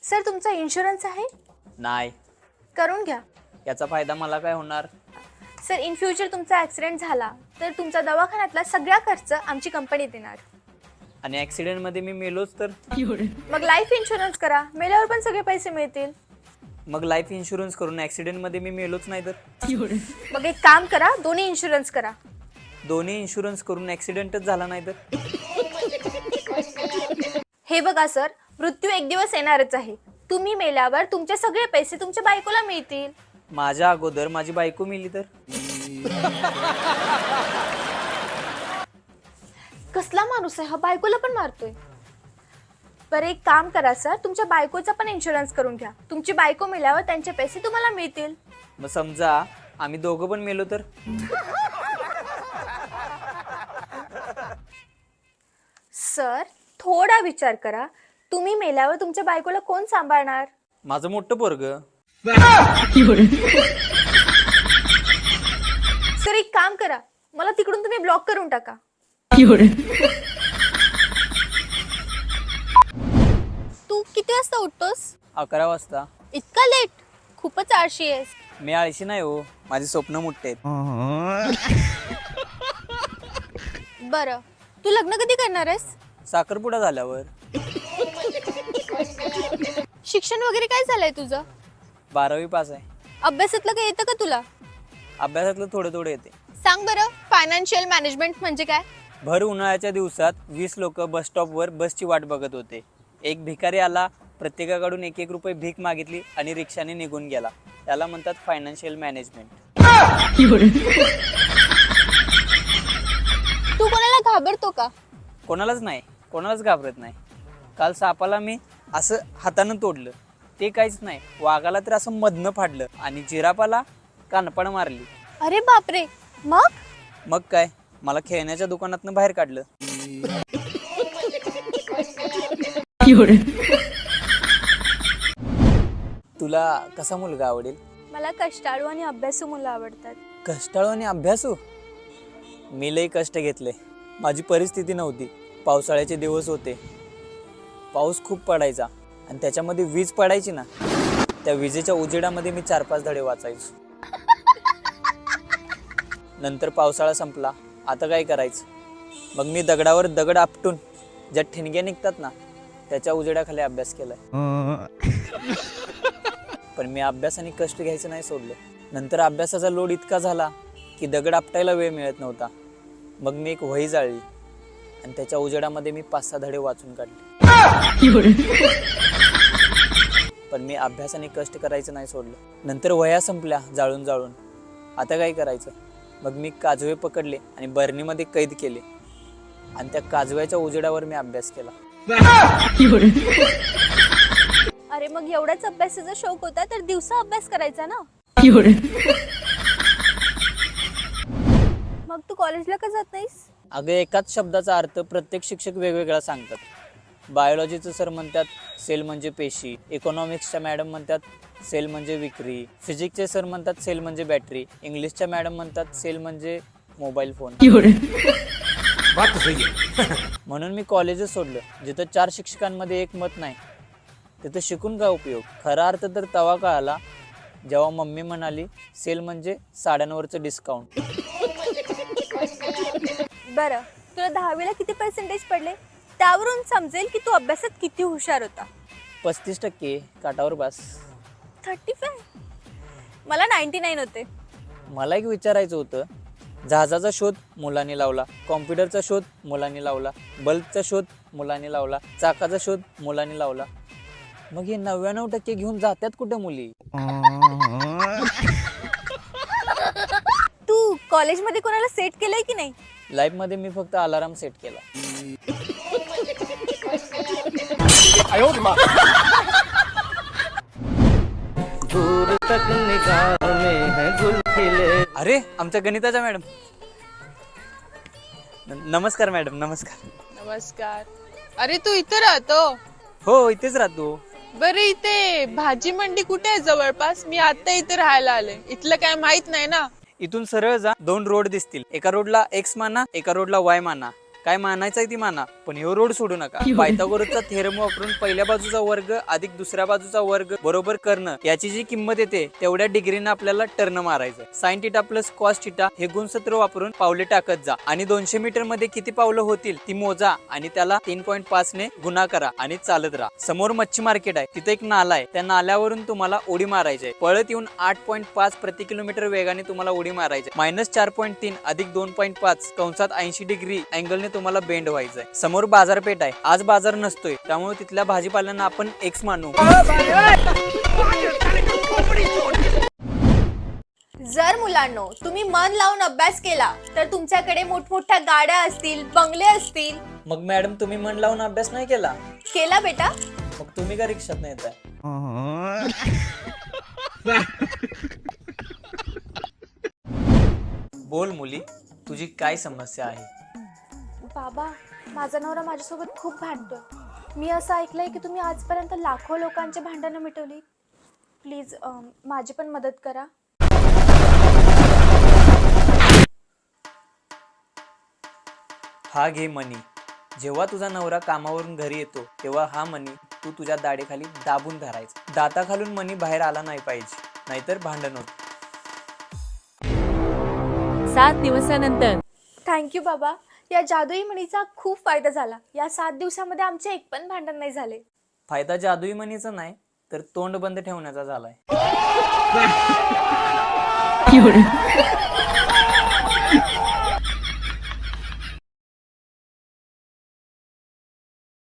Sir तुमचा insurance आहे? नाही. करून घ्या. याचा फायदा मला काय होणार? सर इन फ्युचर तुमचा ॲक्सिडेंट झाला तर तुमचा दवाखान्यातला सगळा खर्च आमची कंपनी देणार. आणि ॲक्सिडेंट मध्ये मी मेलोच तर? मग लाईफ इन्शुरन्स करा, मेल्यावर पण सगळे पैसे मिळतील. मग लाईफ इन्शुरन्स करून ॲक्सिडेंट मध्ये मी मेलोच नाही तर? मग एक काम करा, दोन्ही इन्शुरन्स करा. दोन्ही इन्शुरन्स करून ॲक्सिडेंटच झाला नाही तर? हे बघा सर, मृत्यू एक दिवस येणारच आहे. तुम्ही मेल्यावर तुमचे सगळे पैसे तुमच्या बायकोला मिळतील. माझ्या अगोदर माझी बायको मेली तर? कसला माणूस आहे हा, बायकोला पण मारतोय. बरं एक काम करा सर, तुमच्या बायकोचा पण इन्शुरन्स करून घ्या. तुमची बायको मेल्यावर त्यांचे पैसे तुम्हाला मिळतील. मग समजा आम्ही दोघं पण मेलो तर? सर थोडा विचार करा, तुम्ही मेल्यावर तुमच्या बायकोला कोण सांभाळणार? माझं मोठं पोरग. सर एक काम करा, मला तिकडून तुम्ही ब्लॉक करून टाका. तू किती वाजता उठतोस? 11 वाजता. इतका लेट? खूपच आळशी आहेस. मी आळशी नाही हो, माझी स्वप्न मोठे आहेत. बरं तू लग्न कधी करणार आहेस? साखरपुडा झाल्यावर. शिक्षण वगैरे काय झालंय तुझं? 12वी पास आहे. अभ्यासातलं काय येतं का तुला? अभ्यासातलं थोडं थोडं येते. सांग बरं, फायनान्शियल मॅनेजमेंट म्हणजे काय? भर उन्हाळ्याच्या दिवसात 20 लोक बस स्टॉपवर बसची वाट बघत होते. एक भिकारी आला, प्रत्येकाकडून 1-1 रुपये भीक मागितली आणि रिक्षाने निघून गेला. त्याला म्हणतात फायनान्शियल मॅनेजमेंट. तू कोणाला घाबरतो का? कोणालाच नाही, कोणालाच घाबरत नाही. काल सापाला मी असं हातानं तोडलं, ते काहीच नाही. वाघाला तर असं मधनं फाडलं आणि जिरापाला कानपण मारली. अरे बापरे. मग काय, मला खेळण्याच्या दुकानातनं बाहेर काढलं. तुला कसा मुलगा आवडेल? मला कष्टाळू आणि अभ्यासू मुलं आवडतात. कष्टाळू आणि अभ्यासू? मी लई कष्ट घेतले. माझी परिस्थिती नव्हती. पावसाळ्याचे दिवस होते, पाऊस खूप पडायचा आणि त्याच्यामध्ये वीज पडायची ना, त्या विजेच्या उजेडामध्ये मी 4-5 धडे वाचायचो. नंतर पावसाळा संपला, आता काय करायचं? मग मी दगडावर दगड आपटून ज्या ठिणग्या निघतात ना, त्याच्या उजेडाखाली अभ्यास केलाय. पण मी अभ्यास आणि कष्ट घ्यायचं नाही सोडलं. नंतर अभ्यासाचा लोड इतका झाला की दगड आपटायला वेळ मिळत नव्हता. मग मी एक वही जाळली आणि त्याच्या उजेडामध्ये मी 5-6 धडे वाचून काढले. पण मी अभ्यास आणि कष्ट करायचं नाही सोडलं. नंतर वह्या संपल्या जाळून जाळून. आता काय करायचं? मग मी काजवे पकडले आणि बरणीमध्ये कैद केले आणि त्या काजव्याच्या उजेडावर मी अभ्यास केला. अरे मग एवढाच अभ्यासाचा शौक होता तर दिवसा अभ्यास करायचा ना. मग तू कॉलेजला का जात नाहीस? अगं एकाच शब्दाचा अर्थ प्रत्येक शिक्षक वेगवेगळा सांगतात. बायोलॉजीचं सर म्हणतात सेल म्हणजे पेशी, इकॉनॉमिक्सच्या मॅडम म्हणतात सेल म्हणजे विक्री, फिजिक्सचे सर म्हणतात सेल म्हणजे बॅटरी, इंग्लिशच्या मॅडम म्हणतात सेल म्हणजे मोबाईल फोन. म्हणून मी कॉलेजच सोडलं. जिथं 4 शिक्षकांमध्ये एक मत नाही तिथं शिकून काय उपयोग? खरा अर्थ तर तवा कळाला जेव्हा मम्मी म्हणाली सेल म्हणजे साड्यांवरचं डिस्काउंट. बरं तुला 10वीला किती पर्सेंटेज पडले? त्यावरून समजेल की तू अभ्यासात किती हुशार होता. 35% काटावर बस. 35? मला 99 होते. मला एक विचारायचं होतं, जहाजाचा शोध मुलांनी लावला, कॉम्प्युटरचा शोध मुलांनी लावला, बल्बचा शोध मुलांनी लावला, चाकाचा शोध मुलांनी लावला. मग हे 99% घेऊन जातात कुठं मुली? तू कॉलेजमध्ये कोणाला सेट केलंय की नाही? लाईफ मध्ये मी फक्त अलार्म सेट केला. अरे आमच्या गणिताच्या मॅडम. नमस्कार मॅडम. नमस्कार. नमस्कार. अरे तू इथे राहतो? हो इथेच राहतो. बरं इथे भाजी मंडी कुठे आहे जवळपास? मी आता इथे राहायला आले. इथलं काय माहित नाही ना. इथून सरळ जा, 2 रोड दिसतील. एका रोडला एक्स माना, एका रोडला वाय माना. काय मानायचंय ती माना, पण ह्यो रोड सोडू नका. पायथागोरसचा थेरम वापरून पहिल्या बाजूचा वर्ग अधिक दुसऱ्या बाजूचा वर्ग बरोबर करणं याची जी किंमत येते तेवढ्या डिग्रीनं आपल्याला टर्न मारायचं. Sine theta plus cos theta हे गुणसूत्र वापरून पावले टाकत जा आणि 200 मीटर मध्ये किती पावलं होतील ती मोजा आणि त्याला 3.5 ने गुणा करा आणि चालत राहा. समोर मच्छी मार्केट आहे, तिथे एक नाला आहे, त्या नाल्यावरून तुम्हाला उडी मारायची आहे. पळत येऊन 8.5 प्रति किलोमीटर वेगाने तुम्हाला उडी मारायची. -4.3 अधिक 2.5 कंसात 80 डिग्री अँगलने तुम्हाला बेंड व्हायचंय. समोर बाजारपेठ आहे, आज बाजार नसतोय, त्यामुळे तिथल्या भाजीपाल्यांना आपण एक्स मानू. जर मुलांनो तुम्ही मन लावून अभ्यास केला तर तुमच्याकडे मोठमोठ्या गाड्या असतील, बंगले असतील. मग मॅडम तुम्ही मन लावून अभ्यास नाही केला, केला बेटा? मग तुम्ही का रिक्षात नाही येताय? बोल मुली, तुझी काय समस्या आहे? बाबा, माझा नवरा माझ्यासोबत खूप भांडतोय. मी असं ऐकलंय की तुम्ही आजपर्यंत लाखो लोकांची भांडणं मिटवली. प्लीज माझी पण मदत करा. हा घे मनी. जेव्हा तुझा नवरा कामावरून घरी येतो तेव्हा हा मनी तू तुझ्या दाढेखाली दाबून धरायचा. दाताखालून मनी बाहेर आला नाही पाहिजे, नाहीतर भांडण होत. 7 दिवसानंतर. थँक्यू बाबा, या जादुई मणीचा खूप फायदा झाला. या 7 दिवसामध्ये आमचे एक पण भांडण नाही झाले. फायदा जादुई मनीचा नाही तर तोंड बंद ठेवण्याचा झालाय. एवढं